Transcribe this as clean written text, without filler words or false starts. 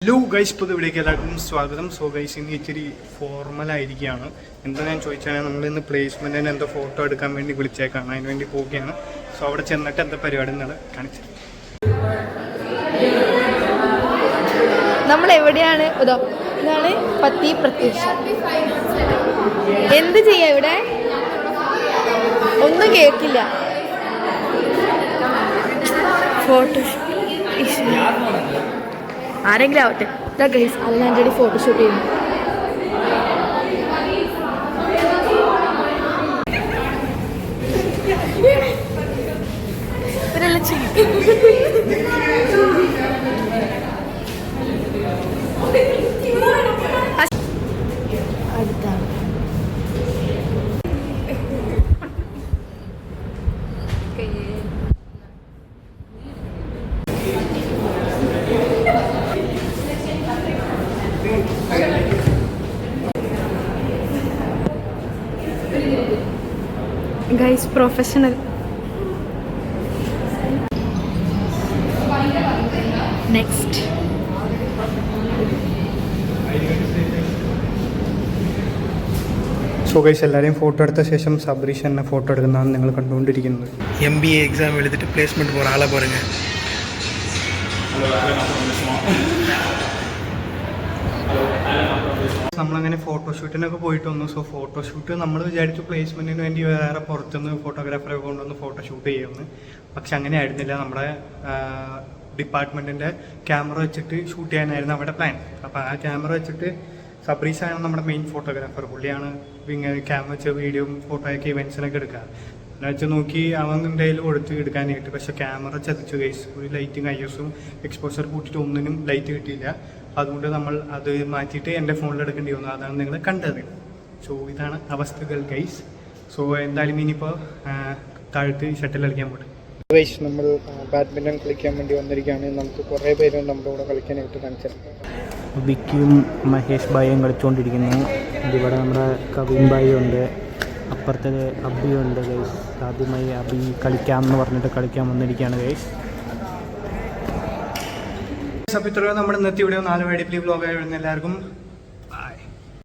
Hello guys, ഇപ്പോൾ ഇവിടേക്ക് എല്ലാവർക്കും സ്വാഗതം. സോ ഗൈസ്, ഇന്ന് ഇച്ചിരി ഫോർമലായിരിക്കുകയാണ്. എന്താ ഞാൻ ചോദിച്ചാൽ, നമ്മളിന്ന് പ്ലേസ്മെൻറ്റിന് എന്തോ ഫോട്ടോ എടുക്കാൻ വേണ്ടി വിളിച്ചേക്കാണ്, അതിന് വേണ്ടി പോവുകയാണ്. സോ അവിടെ ചെന്നിട്ട് എന്താ പരിപാടി എന്നാണ് കാണിച്ചത്. നമ്മൾ എവിടെയാണ്? ഇതാണ് പത്തി പ്രത്യക്ഷ. എന്ത് ചെയ്യാ ഇവിടെ? ഒന്നും കേൾക്കില്ല. ഫോട്ടോഷൂട്ട് ആരെങ്കിലും ആവട്ടെ. ഇതാ ഗൈസ്, അല്ല എൻ്റെ അടി ഫോട്ടോഷൂട്ട് ചെയ്യുന്നു. ഇവരെല്ലാം ചെയ്യും. അടുത്താണ് guys, professional. Next so guys, എല്ലാവരെയും ഫോട്ടോ എടുത്ത ശേഷം സബ്രീഷ് എന്നെ ഫോട്ടോ എടുക്കുന്നതാണ് നിങ്ങൾ കണ്ടുകൊണ്ടിരിക്കുന്നത്. MBA എക്സാം എഴുതിട്ട് പ്ലേസ്മെൻറ്റ് പോகிற ആളെ பாருங்க. നമ്മളങ്ങനെ ഫോട്ടോഷൂട്ടിനൊക്കെ പോയിട്ട് വന്നു. സോ ഫോട്ടോഷൂട്ട് നമ്മൾ വിചാരിച്ചു പ്ലേസ്മെൻറ്റിന് വേണ്ടി വേറെ പുറത്തുനിന്ന് ഫോട്ടോഗ്രാഫറെ കൊണ്ടുവന്ന് ഫോട്ടോഷൂട്ട് ചെയ്യുമെന്ന്. പക്ഷെ അങ്ങനെ ആയിരുന്നില്ല. നമ്മുടെ ഡിപ്പാർട്ട്മെൻറ്റിൻ്റെ ക്യാമറ വെച്ചിട്ട് ഷൂട്ട് ചെയ്യാനായിരുന്നു അവിടെ പ്ലാൻ. അപ്പോൾ ആ ക്യാമറ വെച്ചിട്ട് സബ്രീഷാണ് നമ്മുടെ മെയിൻ ഫോട്ടോഗ്രാഫർ. പുള്ളിയാണ് ഇങ്ങനെ ക്യാമറ വെച്ച് വീഡിയോ ഫോട്ടോയൊക്കെ ഇവൻസിനൊക്കെ എടുക്കുക. എന്ന് വെച്ച് നോക്കി അവൻ കയ്യിൽ കൊടുത്ത് എടുക്കാനായിട്ട്. പക്ഷേ ക്യാമറ ചതിച്ചു ഗൈസ്. ഒരു ലൈറ്റും ISO എക്സ്പോഷർ കൂട്ടിയിട്ട് ഒന്നിനും ലൈറ്റ് കിട്ടിയില്ല. അതുകൊണ്ട് നമ്മൾ അത് മാറ്റിയിട്ട് എൻ്റെ ഫോണിൽ എടുക്കേണ്ടി വന്നു. അതാണ് നിങ്ങൾ കണ്ടത്. സോ ഇതാണ് അവസ്ഥകൾ ഗൈസ്. സോ എന്തായാലും ഇനിയിപ്പോൾ താഴത്ത് ഷട്ടിൽ കളിക്കാൻ പോട്ടെ ഗൈസ്. നമ്മൾ ബാഡ്മിൻ്റൺ കളിക്കാൻ വേണ്ടി വന്നിരിക്കുകയാണ്. നമുക്ക് കുറേ പേര് നമ്മുടെ കൂടെ കളിക്കാനായിട്ട് കാണിച്ചത്. വിക്കിയും മഹേഷ് ഭായിയും കളിച്ചുകൊണ്ടിരിക്കുന്നു. ഇവിടെ നമ്മുടെ കവിൻ ഭായി ഉണ്ട്, അപ്പുറത്തെ അബിയുണ്ട് ഗൈസ്. ആദ്യമായി അബി കളിക്കാമെന്ന് പറഞ്ഞിട്ട് കളിക്കാൻ വന്നിരിക്കുകയാണ് ഗൈസ്. അപ്പോൾ ഇത്രയും നമ്മുടെ ഇന്നത്തെ വീഡിയോ 4 വൈഡിപ്ലി വ്ലോഗായി വരുന്ന എല്ലാവർക്കും